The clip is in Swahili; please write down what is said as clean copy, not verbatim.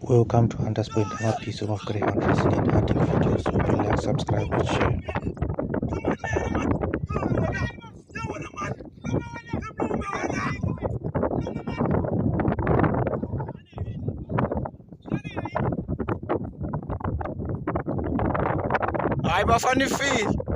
Welcome to Hunters Point Amaphisi of Greyhound Racing and Hunting videos. Hope you like, subscribe and share. Hayi bafana ifile.